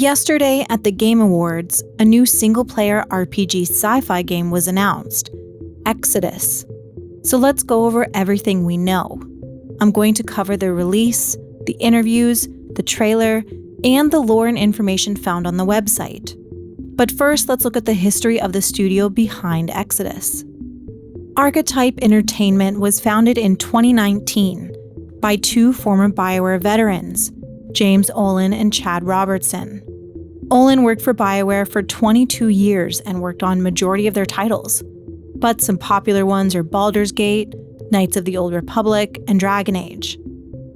Yesterday at the Game Awards, a new single-player RPG sci-fi game was announced, Exodus. So let's go over everything we know. I'm going to cover the release, the interviews, the trailer, and the lore and information found on the website. But first, let's look at the history of the studio behind Exodus. Archetype Entertainment was founded in 2019 by two former bioware veterans, James Olin and Chad Robertson. Olin worked for bioware for 22 years and worked on majority of their titles, but some popular ones are Baldur's Gate, Knights of the Old Republic, and Dragon Age.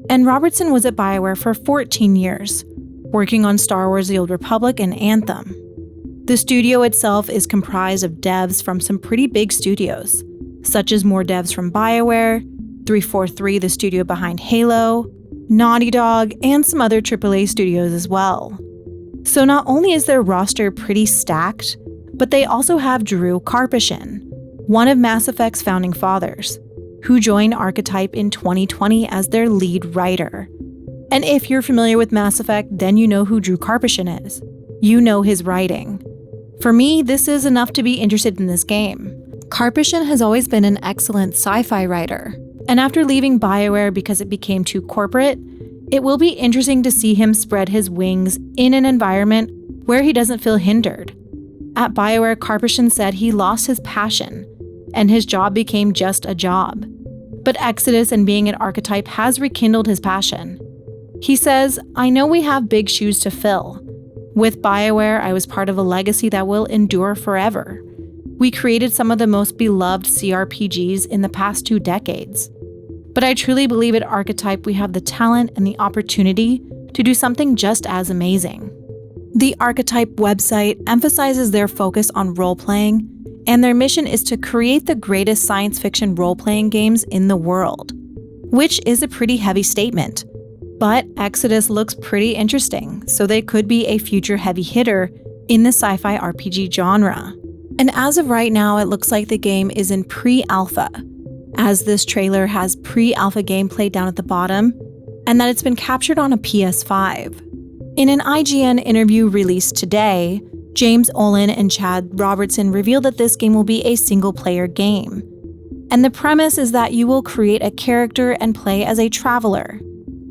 And Robertson was at bioware for 14 years, working on Star Wars The Old Republic and Anthem. The studio itself is comprised of devs from some pretty big studios, such as more devs from BioWare, 343, the studio behind Halo, Naughty Dog, and some other AAA studios as well. So not only is their roster pretty stacked, but they also have Drew Karpyshyn, one of Mass Effect's founding fathers, who joined Archetype in 2020 as their lead writer. And if you're familiar with Mass Effect, then you know who Drew Karpyshyn is. You know his writing. For me, this is enough to be interested in this game. Karpyshyn has always been an excellent sci-fi writer, and after leaving BioWare because it became too corporate, it will be interesting to see him spread his wings in an environment where he doesn't feel hindered. At BioWare, Karpyshyn said he lost his passion, and his job became just a job. But Exodus and being at Archetype has rekindled his passion. He says, "I know we have big shoes to fill. With BioWare, I was part of a legacy that will endure forever. We created some of the most beloved CRPGs in the past 2 decades. But I truly believe at Archetype we have the talent and the opportunity to do something just as amazing." The Archetype website emphasizes their focus on role-playing, and their mission is to create the greatest science fiction role-playing games in the world, which is a pretty heavy statement. But Exodus looks pretty interesting, so they could be a future heavy hitter in the sci-fi RPG genre. And as of right now, it looks like the game is in pre-alpha, as this trailer has pre-alpha gameplay down at the bottom, and that it's been captured on a PS5. In an IGN interview released today, James Olin and Chad Robertson revealed that this game will be a single-player game. And the premise is that you will create a character and play as a traveler.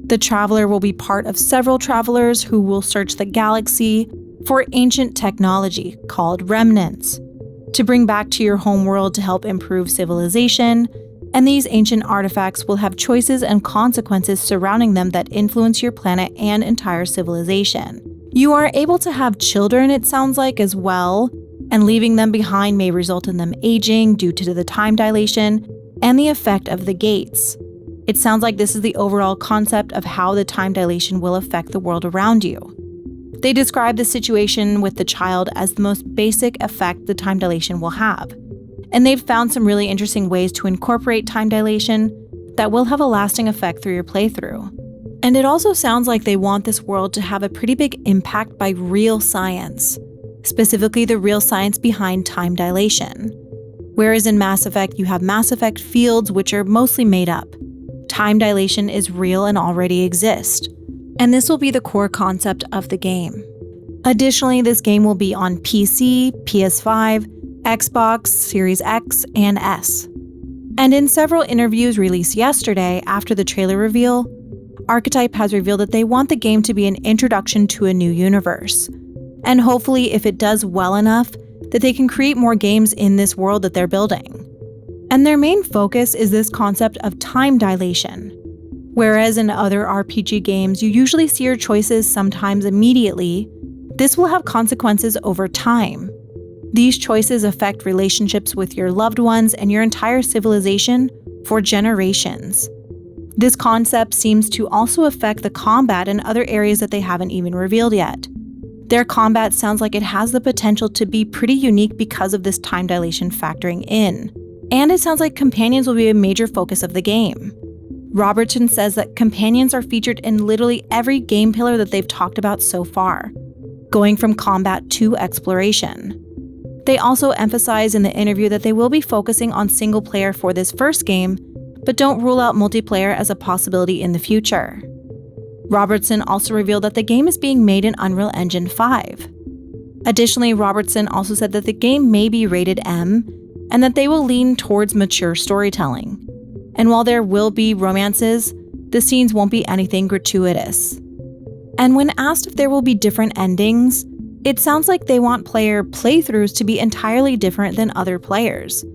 The traveler will be part of several travelers who will search the galaxy for ancient technology called remnants to bring back to your homeworld to help improve civilization, and these ancient artifacts will have choices and consequences surrounding them that influence your planet and entire civilization. You are able to have children, it sounds like, as well, and leaving them behind may result in them aging due to the time dilation and the effect of the gates. It sounds like this is the overall concept of how the time dilation will affect the world around you. They describe the situation with the child as the most basic effect the time dilation will have. And they've found some really interesting ways to incorporate time dilation that will have a lasting effect through your playthrough. And it also sounds like they want this world to have a pretty big impact by real science, specifically the real science behind time dilation. Whereas in Mass Effect, you have Mass Effect fields which are mostly made up. Time dilation is real and already exists. And this will be the core concept of the game. Additionally, this game will be on PC, PS5, Xbox, Series X, and S. And in several interviews released yesterday after the trailer reveal, Archetype has revealed that they want the game to be an introduction to a new universe. And hopefully, if it does well enough, that they can create more games in this world that they're building. And their main focus is this concept of time dilation. Whereas in other RPG games, you usually see your choices sometimes immediately, this will have consequences over time. These choices affect relationships with your loved ones and your entire civilization for generations. This concept seems to also affect the combat in other areas that they haven't even revealed yet. Their combat sounds like it has the potential to be pretty unique because of this time dilation factoring in. And it sounds like companions will be a major focus of the game. Robertson says that companions are featured in literally every game pillar that they've talked about so far, going from combat to exploration. They also emphasize in the interview that they will be focusing on single player for this first game, but don't rule out multiplayer as a possibility in the future. Robertson also revealed that the game is being made in Unreal Engine 5. Additionally, Robertson also said that the game may be rated M and that they will lean towards mature storytelling. And while there will be romances, the scenes won't be anything gratuitous. And when asked if there will be different endings, it sounds like they want player playthroughs to be entirely different than other players,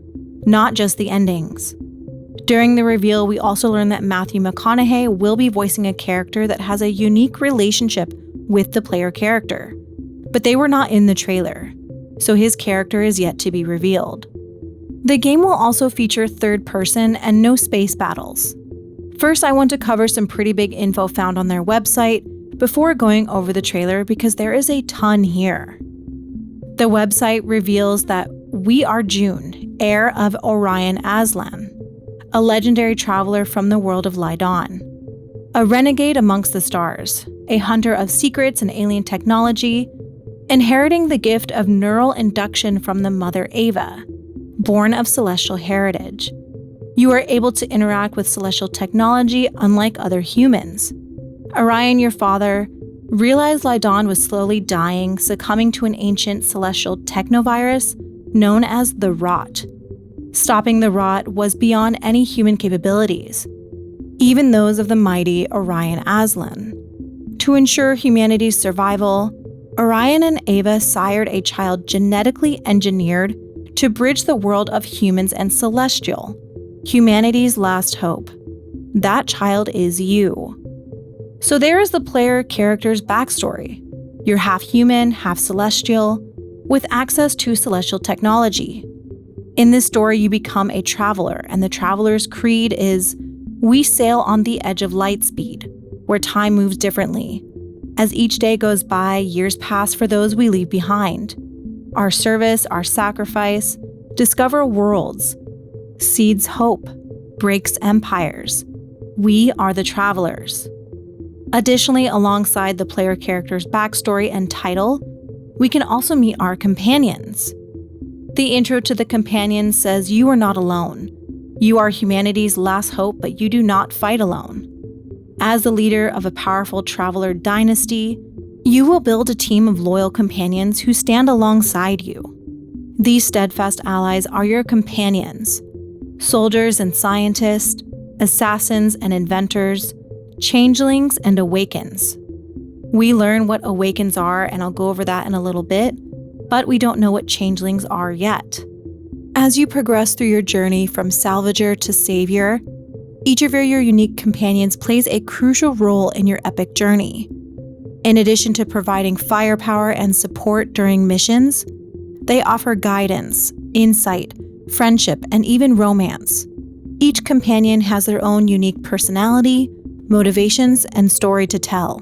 not just the endings. During the reveal, we also learned that Matthew McConaughey will be voicing a character that has a unique relationship with the player character, but they were not in the trailer, so his character is yet to be revealed. The game will also feature third person and no space battles. First, I want to cover some pretty big info found on their website before going over the trailer because there is a ton here. The website reveals that we are June, heir of Orion Aslan, a legendary traveler from the world of Lydon, a renegade amongst the stars, a hunter of secrets and alien technology, inheriting the gift of neural induction from the mother Ava, born of celestial heritage. You are able to interact with celestial technology unlike other humans. Orion, your father, realized Lydon was slowly dying, succumbing to an ancient celestial technovirus known as the Rot. Stopping the Rot was beyond any human capabilities, even those of the mighty Orion Aslan. To ensure humanity's survival, Orion and Ava sired a child genetically engineered to bridge the world of humans and celestial, humanity's last hope. That child is you. So there is the player character's backstory. You're half human, half celestial, with access to celestial technology. In this story, you become a traveler, and the traveler's creed is, we sail on the edge of light speed, where time moves differently. As each day goes by, years pass for those we leave behind. Our service, our sacrifice, discover worlds, seeds hope, breaks empires. We are the travelers. Additionally, alongside the player character's backstory and title, we can also meet our companions. The intro to the companions says you are not alone. You are humanity's last hope, but you do not fight alone. As the leader of a powerful traveler dynasty, you will build a team of loyal companions who stand alongside you. These steadfast allies are your companions, soldiers and scientists, assassins and inventors, changelings and awakens. We learn what awakens are, and I'll go over that in a little bit, but we don't know what changelings are yet. As you progress through your journey from salvager to savior, each of your unique companions plays a crucial role in your epic journey. In addition to providing firepower and support during missions, they offer guidance, insight, friendship, and even romance. Each companion has their own unique personality, motivations, and story to tell.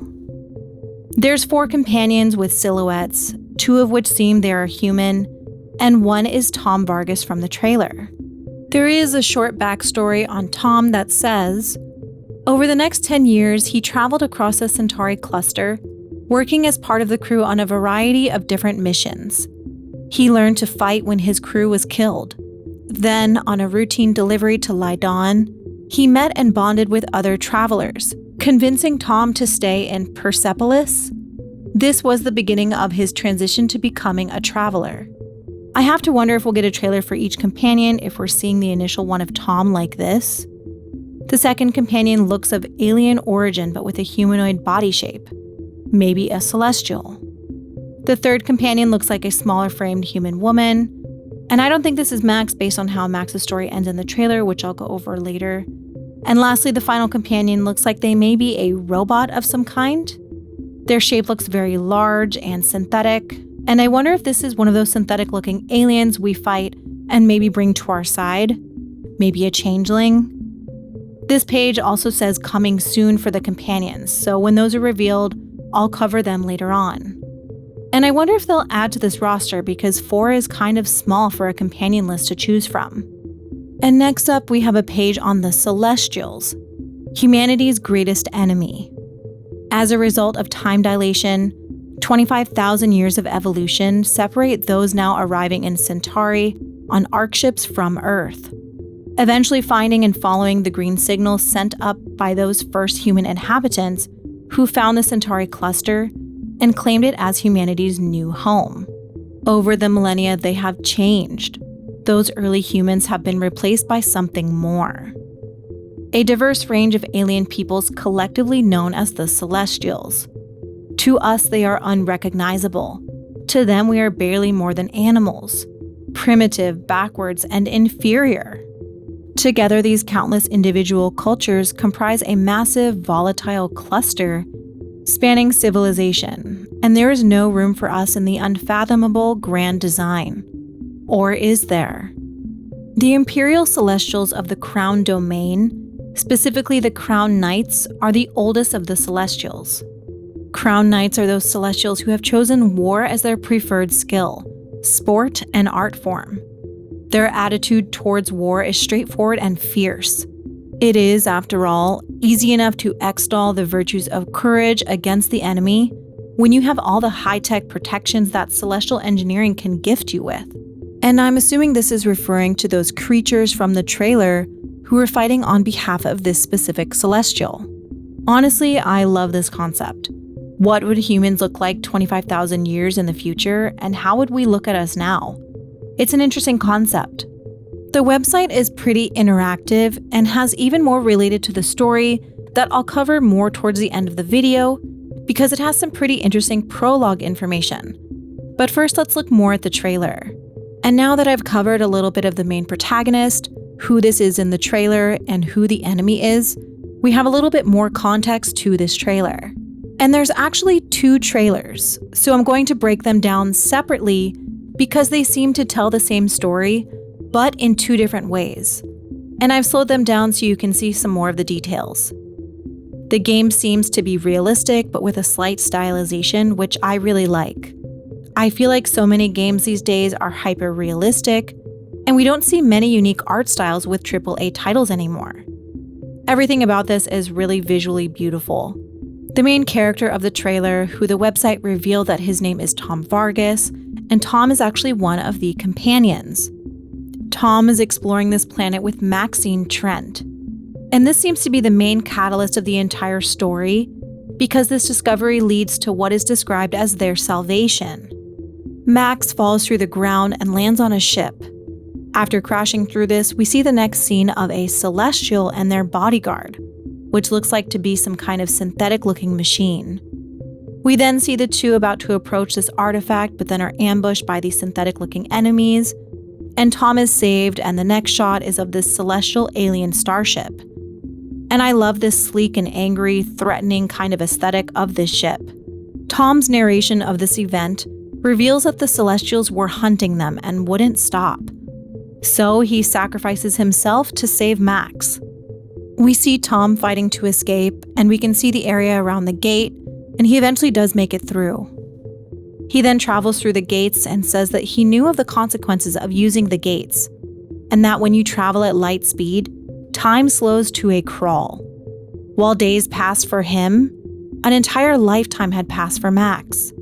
There's 4 companions with silhouettes, 2 of which seem they are human, and 1 is Tom Vargas from the trailer. There is a short backstory on Tom that says, over the next 10 years, he traveled across the Centauri cluster, working as part of the crew on a variety of different missions. He learned to fight when his crew was killed. Then, on a routine delivery to Lydon, he met and bonded with other travelers, convincing Tom to stay in Persepolis. This was the beginning of his transition to becoming a traveler. I have to wonder if we'll get a trailer for each companion if we're seeing the initial one of Tom like this. The second companion looks of alien origin but with a humanoid body shape, maybe a celestial. The third companion looks like a smaller framed human woman, and I don't think this is Max based on how Max's story ends in the trailer, which I'll go over later. And lastly, the final companion looks like they may be a robot of some kind. Their shape looks very large and synthetic, and I wonder if this is one of those synthetic-looking aliens we fight and maybe bring to our side. Maybe a changeling. This page also says coming soon for the companions, so when those are revealed, I'll cover them later on. And I wonder if they'll add to this roster because 4 is kind of small for a companion list to choose from. And next up, we have a page on the Celestials, humanity's greatest enemy. As a result of time dilation, 25,000 years of evolution separate those now arriving in Centauri on ARC ships from Earth. Eventually finding and following the green signal sent up by those first human inhabitants, who found the Centauri cluster and claimed it as humanity's new home. Over the millennia, they have changed. Those early humans have been replaced by something more. A diverse range of alien peoples collectively known as the Celestials. To us, they are unrecognizable. To them, we are barely more than animals, primitive, backwards, and inferior. Together, these countless individual cultures comprise a massive, volatile cluster spanning civilization, and there is no room for us in the unfathomable grand design. Or is there? The Imperial Celestials of the Crown Domain, specifically the Crown Knights, are the oldest of the Celestials. Crown Knights are those Celestials who have chosen war as their preferred skill, sport, and art form. Their attitude towards war is straightforward and fierce. It is, after all, easy enough to extol the virtues of courage against the enemy when you have all the high-tech protections that celestial engineering can gift you with. And I'm assuming this is referring to those creatures from the trailer who are fighting on behalf of this specific celestial. Honestly, I love this concept. What would humans look like 25,000 years in the future, and how would we look at us now? It's an interesting concept. The website is pretty interactive and has even more related to the story that I'll cover more towards the end of the video because it has some pretty interesting prologue information. But first, let's look more at the trailer. And now that I've covered a little bit of the main protagonist, who this is in the trailer, and who the enemy is, we have a little bit more context to this trailer. And there's actually 2 trailers, so I'm going to break them down separately because they seem to tell the same story, but in 2 different ways. And I've slowed them down so you can see some more of the details. The game seems to be realistic, but with a slight stylization, which I really like. I feel like so many games these days are hyper-realistic, and we don't see many unique art styles with AAA titles anymore. Everything about this is really visually beautiful. The main character of the trailer, who the website revealed that his name is Tom Vargas, and Tom is actually one of the companions. Tom is exploring this planet with Maxine Trent. And this seems to be the main catalyst of the entire story, because this discovery leads to what is described as their salvation. Max falls through the ground and lands on a ship. After crashing through this, we see the next scene of a Celestial and their bodyguard, which looks like to be some kind of synthetic-looking machine. We then see the 2 about to approach this artifact, but then are ambushed by these synthetic-looking enemies, and Tom is saved, and the next shot is of this celestial alien starship. And I love this sleek and angry, threatening kind of aesthetic of this ship. Tom's narration of this event reveals that the Celestials were hunting them and wouldn't stop. So he sacrifices himself to save Max. We see Tom fighting to escape, and we can see the area around the gate, and he eventually does make it through. He then travels through the gates and says that he knew of the consequences of using the gates, and that when you travel at light speed, time slows to a crawl. While days passed for him, an entire lifetime had passed for Max.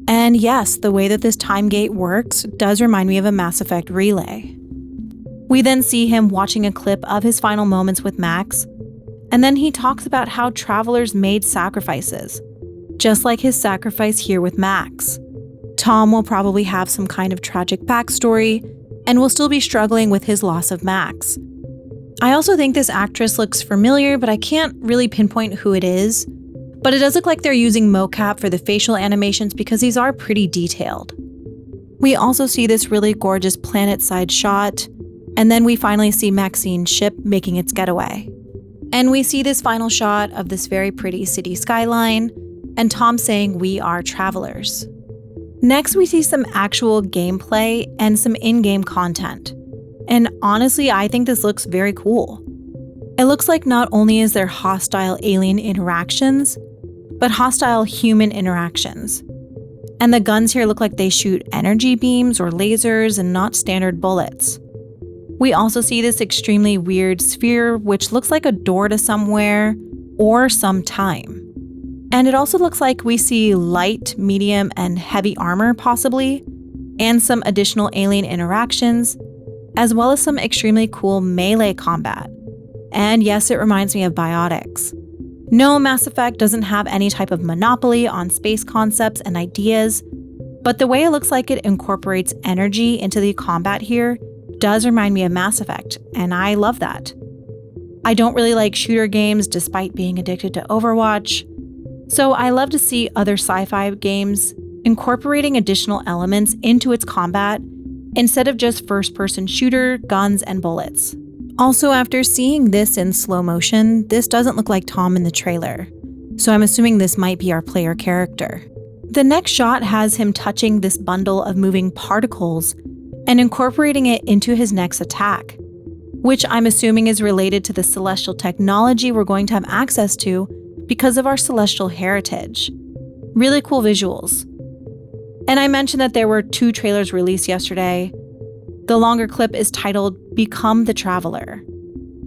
And yes, the way that this time gate works does remind me of a Mass Effect relay. We then see him watching a clip of his final moments with Max, and then he talks about how travelers made sacrifices, just like his sacrifice here with Max. Tom will probably have some kind of tragic backstory and will still be struggling with his loss of Max. I also think this actress looks familiar, but I can't really pinpoint who it is. But it does look like they're using mocap for the facial animations because these are pretty detailed. We also see this really gorgeous planet-side shot, and then we finally see Maxine's ship making its getaway. And we see this final shot of this very pretty city skyline, and Tom saying, "We are travelers." Next, we see some actual gameplay and some in-game content. And honestly, I think this looks very cool. It looks like not only is there hostile alien interactions, but hostile human interactions. And the guns here look like they shoot energy beams or lasers and not standard bullets. We also see this extremely weird sphere, which looks like a door to somewhere or some time. And it also looks like we see light, medium, and heavy armor possibly, and some additional alien interactions, as well as some extremely cool melee combat. And yes, it reminds me of Biotics. No, Mass Effect doesn't have any type of monopoly on space concepts and ideas, but the way it looks like it incorporates energy into the combat here does remind me of Mass Effect, and I love that. I don't really like shooter games despite being addicted to Overwatch, so I love to see other sci-fi games incorporating additional elements into its combat instead of just first-person shooter, guns, and bullets. Also, after seeing this in slow motion, this doesn't look like Tom in the trailer, so I'm assuming this might be our player character. The next shot has him touching this bundle of moving particles and incorporating it into his next attack, which I'm assuming is related to the celestial technology we're going to have access to because of our celestial heritage. Really cool visuals. And I mentioned that there were 2 trailers released yesterday. The longer clip is titled Become the Traveler.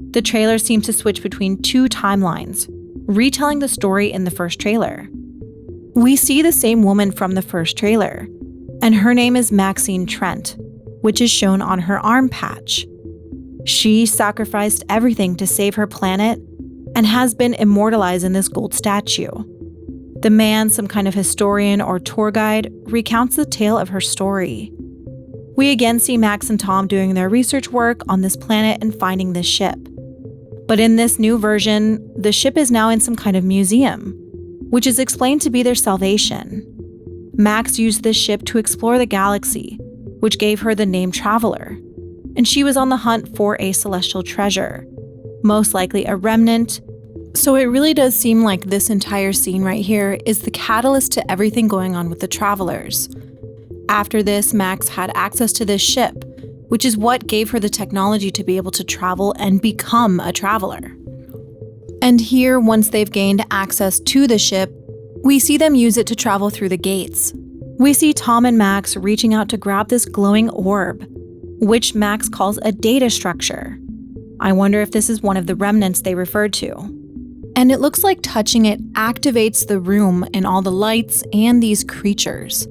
The trailer seems to switch between 2 timelines, retelling the story in the first trailer. We see the same woman from the first trailer, and her name is Maxine Trent, which is shown on her arm patch. She sacrificed everything to save her planet and has been immortalized in this gold statue. The man, some kind of historian or tour guide, recounts the tale of her story. We again see Max and Tom doing their research work on this planet and finding this ship. But in this new version, the ship is now in some kind of museum, which is explained to be their salvation. Max used this ship to explore the galaxy, which gave her the name Traveler, and she was on the hunt for a celestial treasure, most likely a remnant. So it really does seem like this entire scene right here is the catalyst to everything going on with the Travelers. After this, Max had access to this ship, which is what gave her the technology to be able to travel and become a traveler. And here, once they've gained access to the ship, we see them use it to travel through the gates. We see Tom and Max reaching out to grab this glowing orb, which Max calls a data structure. I wonder if this is one of the remnants they referred to. And it looks like touching it activates the room and all the lights and these creatures.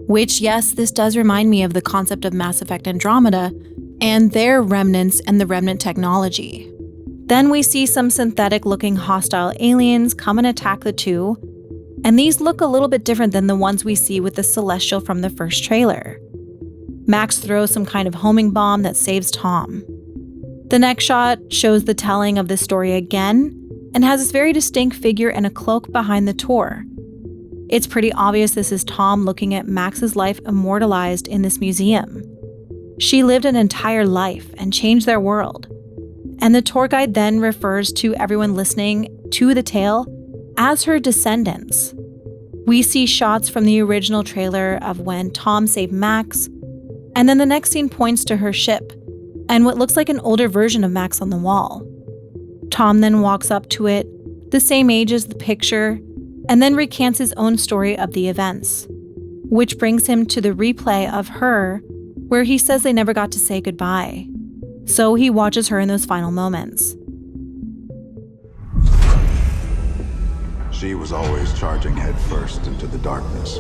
Which, yes, this does remind me of the concept of Mass Effect Andromeda and their remnants and the remnant technology. Then we see some synthetic-looking hostile aliens come and attack the 2, and these look a little bit different than the ones we see with the Celestial from the first trailer. Max throws some kind of homing bomb that saves Tom. The next shot shows the telling of the story again, and has this very distinct figure in a cloak behind the tour. It's pretty obvious this is Tom looking at Max's life immortalized in this museum. She lived an entire life and changed their world. And the tour guide then refers to everyone listening to the tale as her descendants. We see shots from the original trailer of when Tom saved Max, and then the next scene points to her ship and what looks like an older version of Max on the wall. Tom then walks up to it, the same age as the picture, and then recants his own story of the events, which brings him to the replay of her, where he says they never got to say goodbye. So he watches her in those final moments. She was always charging headfirst into the darkness.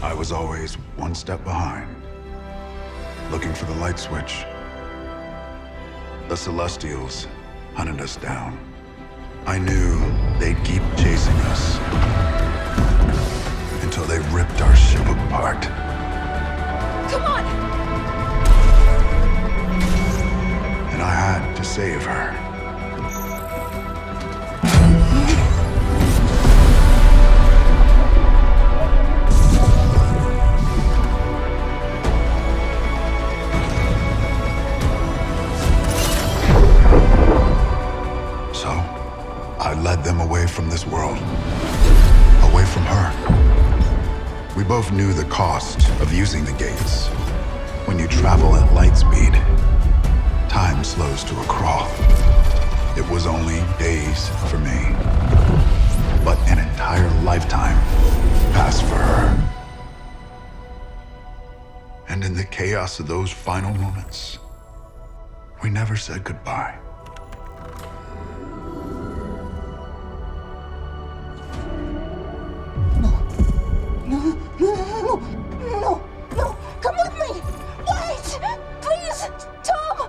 I was always one step behind, looking for the light switch. The Celestials hunted us down. I knew they'd keep chasing us until they ripped our ship apart. Come on! And I had to save her. So, I led them away from this world, away from her. We both knew the cost of using the gates. When you travel at light speed, time slows to a crawl. It was only days for me, but an entire lifetime passed for her. And in the chaos of those final moments, we never said goodbye. No, come with me! Wait! Please! Tom!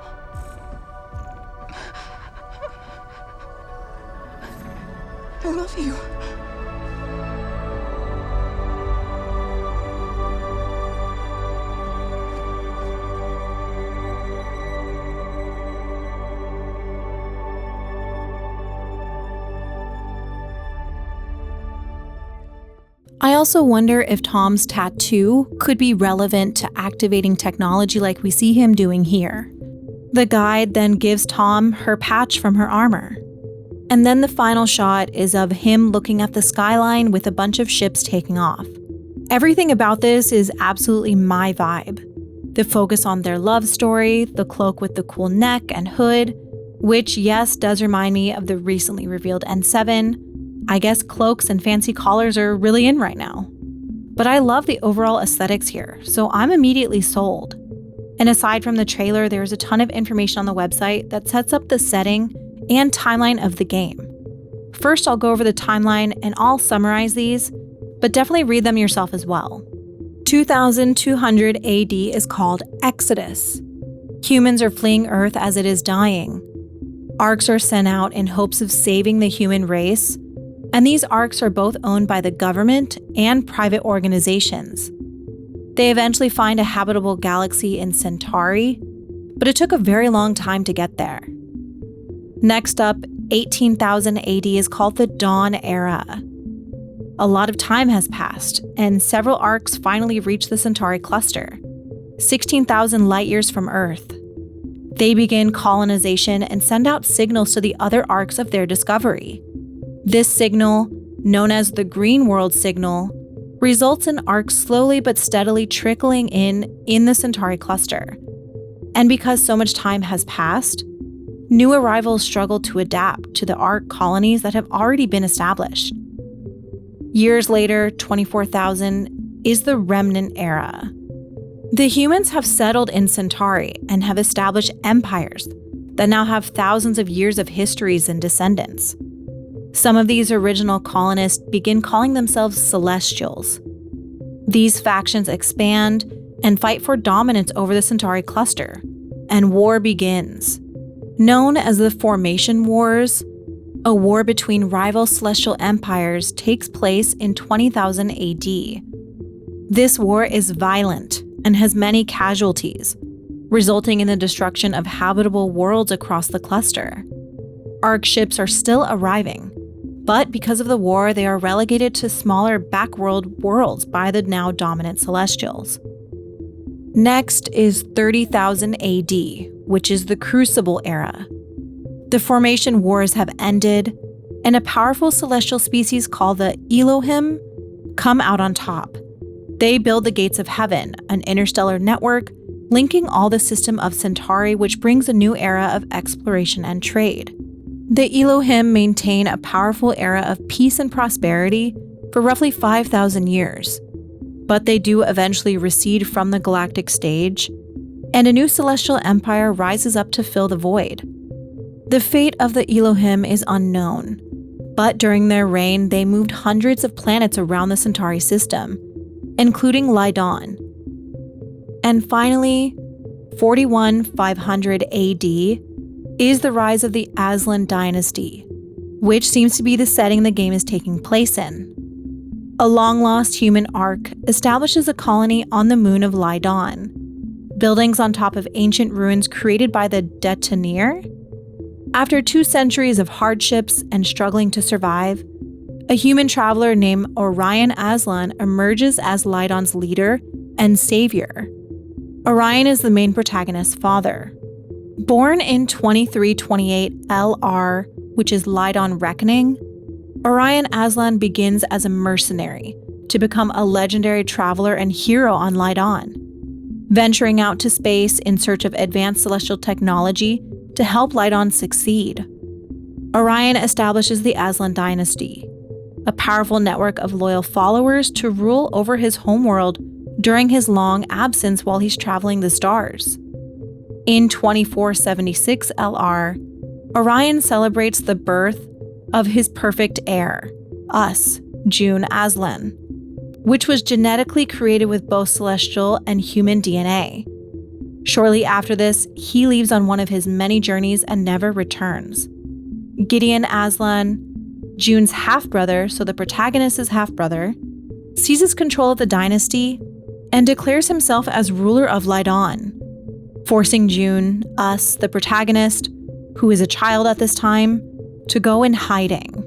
I also wonder if Tom's tattoo could be relevant to activating technology like we see him doing here. The guide then gives Tom her patch from her armor. And then the final shot is of him looking at the skyline with a bunch of ships taking off. Everything about this is absolutely my vibe. The focus on their love story, the cloak with the cool neck and hood, which yes, does remind me of the recently revealed N7. I guess cloaks and fancy collars are really in right now. But I love the overall aesthetics here, so I'm immediately sold. And aside from the trailer, there's a ton of information on the website that sets up the setting and timeline of the game. First, I'll go over the timeline and I'll summarize these, but definitely read them yourself as well. 2200 AD is called Exodus. Humans are fleeing Earth as it is dying. Arks are sent out in hopes of saving the human race, and these arks are both owned by the government and private organizations. They eventually find a habitable galaxy in Centauri, but it took a very long time to get there. Next up, 18,000 AD is called the Dawn Era. A lot of time has passed, and several arks finally reach the Centauri cluster, 16,000 light years from Earth. They begin colonization and send out signals to the other arks of their discovery. This signal, known as the Green World Signal, results in arcs slowly but steadily trickling in the Centauri cluster. And because so much time has passed, new arrivals struggle to adapt to the ark colonies that have already been established. Years later, 24,000, is the Remnant Era. The humans have settled in Centauri and have established empires that now have thousands of years of histories and descendants. Some of these original colonists begin calling themselves Celestials. These factions expand and fight for dominance over the Centauri cluster, and war begins. Known as the Formation Wars, a war between rival celestial empires takes place in 20,000 AD. This war is violent and has many casualties, resulting in the destruction of habitable worlds across the cluster. Ark ships are still arriving, but because of the war, they are relegated to smaller backworld worlds by the now dominant Celestials. Next is 30,000 AD, which is the Crucible Era. The Formation Wars have ended, and a powerful celestial species called the Elohim come out on top. They build the Gates of Heaven, an interstellar network linking all the system of Centauri, which brings a new era of exploration and trade. The Elohim maintain a powerful era of peace and prosperity for roughly 5,000 years, but they do eventually recede from the galactic stage, and a new celestial empire rises up to fill the void. The fate of the Elohim is unknown, but during their reign, they moved hundreds of planets around the Centauri system, including Lydon. And finally, 41,500 AD is the rise of the Aslan dynasty, which seems to be the setting the game is taking place in. A long-lost human ark establishes a colony on the moon of Lydon, buildings on top of ancient ruins created by the Detonir. After 2 centuries of hardships and struggling to survive, a human traveler named Orion Aslan emerges as Lydon's leader and savior. Orion is the main protagonist's father. Born in 2328 LR, which is Lydon Reckoning, Orion Aslan begins as a mercenary to become a legendary traveler and hero on Lydon, venturing out to space in search of advanced celestial technology to help Lydon succeed. Orion establishes the Aslan dynasty, a powerful network of loyal followers to rule over his homeworld during his long absence while he's traveling the stars. In 2476 LR, Orion celebrates the birth of his perfect heir, us, June Aslan, which was genetically created with both celestial and human DNA. Shortly after this, he leaves on one of his many journeys and never returns. Gideon Aslan, June's half-brother, so the protagonist's half-brother, seizes control of the dynasty and declares himself as ruler of Lydon, forcing June, us, the protagonist, who is a child at this time, to go in hiding.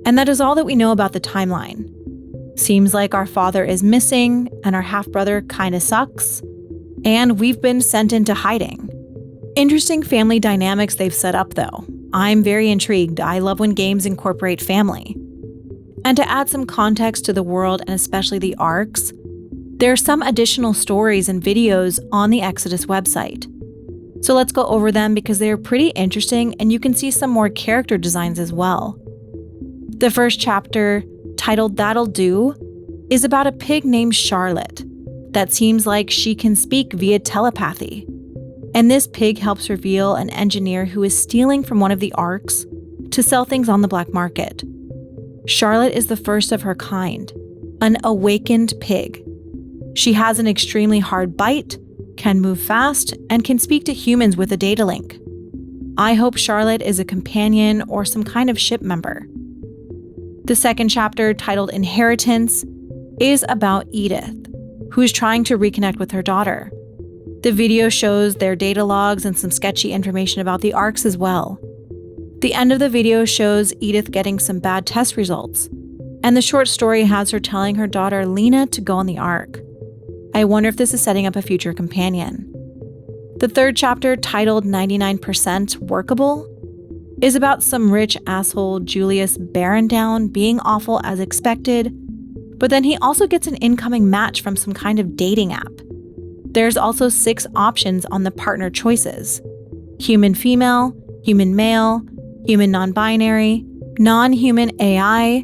And that is all that we know about the timeline. Seems like our father is missing, and our half-brother kinda sucks, and we've been sent into hiding. Interesting family dynamics they've set up, though. I'm very intrigued. I love when games incorporate family. And to add some context to the world, and especially the arcs, there are some additional stories and videos on the Exodus website. So let's go over them because they are pretty interesting, and you can see some more character designs as well. The first chapter, titled That'll Do, is about a pig named Charlotte that seems like she can speak via telepathy. And this pig helps reveal an engineer who is stealing from one of the arcs to sell things on the black market. Charlotte is the first of her kind, an awakened pig. She has an extremely hard bite, can move fast, and can speak to humans with a data link. I hope Charlotte is a companion or some kind of ship member. The second chapter, titled Inheritance, is about Edith, who is trying to reconnect with her daughter. The video shows their data logs and some sketchy information about the arcs as well. The end of the video shows Edith getting some bad test results, and the short story has her telling her daughter Lena to go on the arc. I wonder if this is setting up a future companion. The third chapter, titled 99% Workable, is about some rich asshole Julius Barendown being awful as expected, but then he also gets an incoming match from some kind of dating app. There's also 6 options on the partner choices: human female, human male, human non-binary, non-human AI,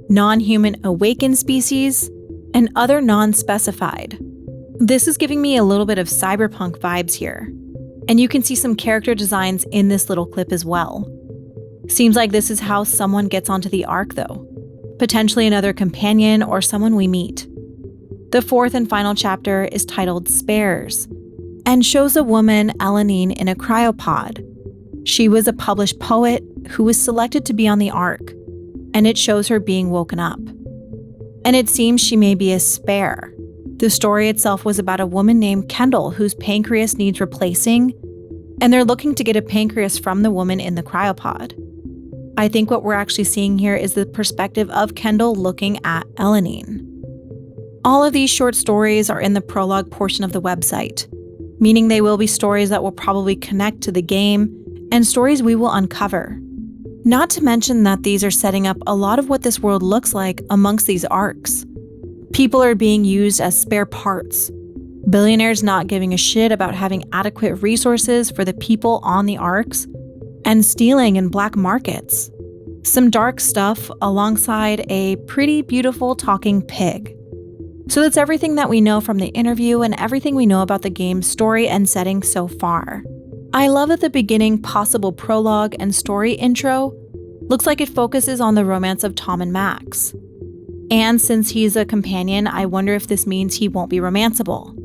non-human awakened species, and other non-specified. This is giving me a little bit of cyberpunk vibes here, and you can see some character designs in this little clip as well. Seems like this is how someone gets onto the arc though, potentially another companion or someone we meet. The fourth and final chapter is titled Spares, and shows a woman, Elenine, in a cryopod. She was a published poet who was selected to be on the arc, and it shows her being woken up. And it seems she may be a spare. The story itself was about a woman named Kendall whose pancreas needs replacing, and they're looking to get a pancreas from the woman in the cryopod. I think what we're actually seeing here is the perspective of Kendall looking at Elenine. All of these short stories are in the prologue portion of the website, meaning they will be stories that will probably connect to the game and stories we will uncover. Not to mention that these are setting up a lot of what this world looks like amongst these arcs. People are being used as spare parts. Billionaires not giving a shit about having adequate resources for the people on the arcs, and stealing in black markets. Some dark stuff alongside a pretty beautiful talking pig. So that's everything that we know from the interview and everything we know about the game's story and setting so far. I love that the beginning possible prologue and story intro looks like it focuses on the romance of Tom and Max. And since he's a companion, I wonder if this means he won't be romanceable.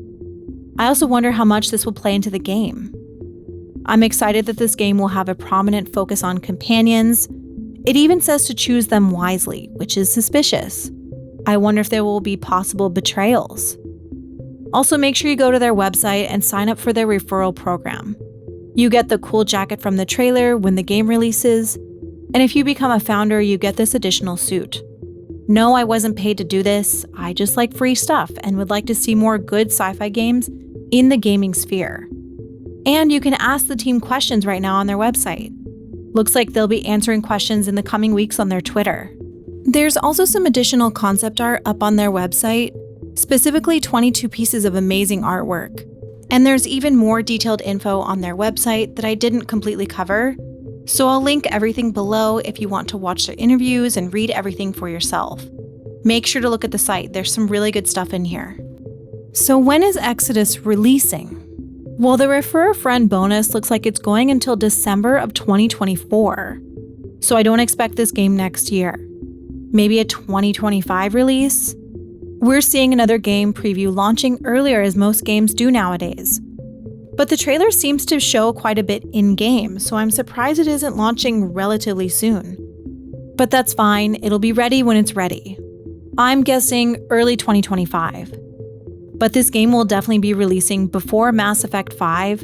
I also wonder how much this will play into the game. I'm excited that this game will have a prominent focus on companions. It even says to choose them wisely, which is suspicious. I wonder if there will be possible betrayals. Also, make sure you go to their website and sign up for their referral program. You get the cool jacket from the trailer when the game releases, and if you become a founder, you get this additional suit. No, I wasn't paid to do this. I just like free stuff and would like to see more good sci-fi games in the gaming sphere. And you can ask the team questions right now on their website. Looks like they'll be answering questions in the coming weeks on their Twitter. There's also some additional concept art up on their website, specifically 22 pieces of amazing artwork. And there's even more detailed info on their website that I didn't completely cover, so I'll link everything below if you want to watch their interviews and read everything for yourself. Make sure to look at the site, there's some really good stuff in here. So when is Exodus releasing? Well, the Refer a Friend bonus looks like it's going until December of 2024, so I don't expect this game next year. Maybe a 2025 release? We're seeing another game preview launching earlier as most games do nowadays. But the trailer seems to show quite a bit in-game, so I'm surprised it isn't launching relatively soon. But that's fine, it'll be ready when it's ready. I'm guessing early 2025. But this game will definitely be releasing before Mass Effect 5,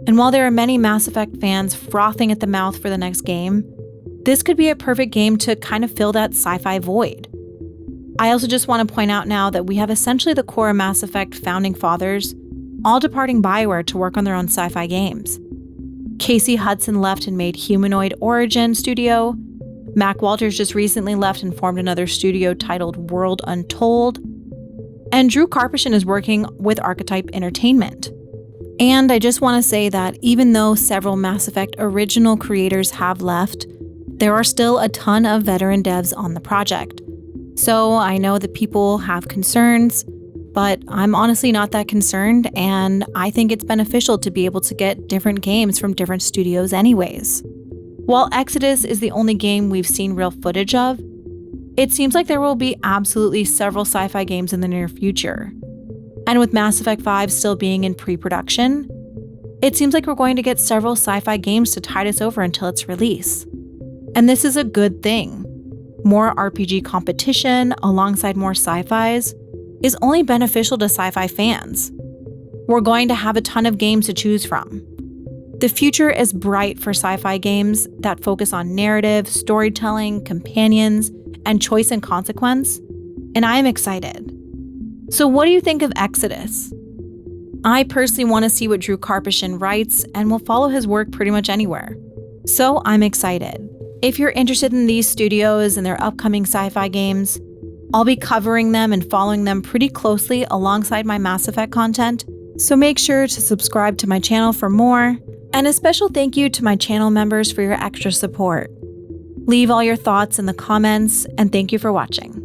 and while there are many Mass Effect fans frothing at the mouth for the next game, this could be a perfect game to kind of fill that sci-fi void. I also just want to point out now that we have essentially the core Mass Effect founding fathers all departing bioware to work on their own sci-fi games. Casey Hudson left and made Humanoid Origin Studio. Mac Walters just recently left and formed another studio titled World Untold. And Drew Karpyshyn is working with Archetype Entertainment. And I just want to say that even though several Mass Effect original creators have left, there are still a ton of veteran devs on the project. So I know that people have concerns, but I'm honestly not that concerned, and I think it's beneficial to be able to get different games from different studios anyways. While Exodus is the only game we've seen real footage of, it seems like there will be absolutely several sci-fi games in the near future. And with Mass Effect 5 still being in pre-production, it seems like we're going to get several sci-fi games to tide us over until its release. And this is a good thing. More RPG competition alongside more sci-fis is only beneficial to sci-fi fans. We're going to have a ton of games to choose from. The future is bright for sci-fi games that focus on narrative, storytelling, companions, and choice and consequence, and I am excited. So what do you think of Exodus? I personally want to see what Drew Karpyshyn writes and will follow his work pretty much anywhere. So I'm excited. If you're interested in these studios and their upcoming sci-fi games, I'll be covering them and following them pretty closely alongside my Mass Effect content, so make sure to subscribe to my channel for more. And a special thank you to my channel members for your extra support. Leave all your thoughts in the comments, and thank you for watching.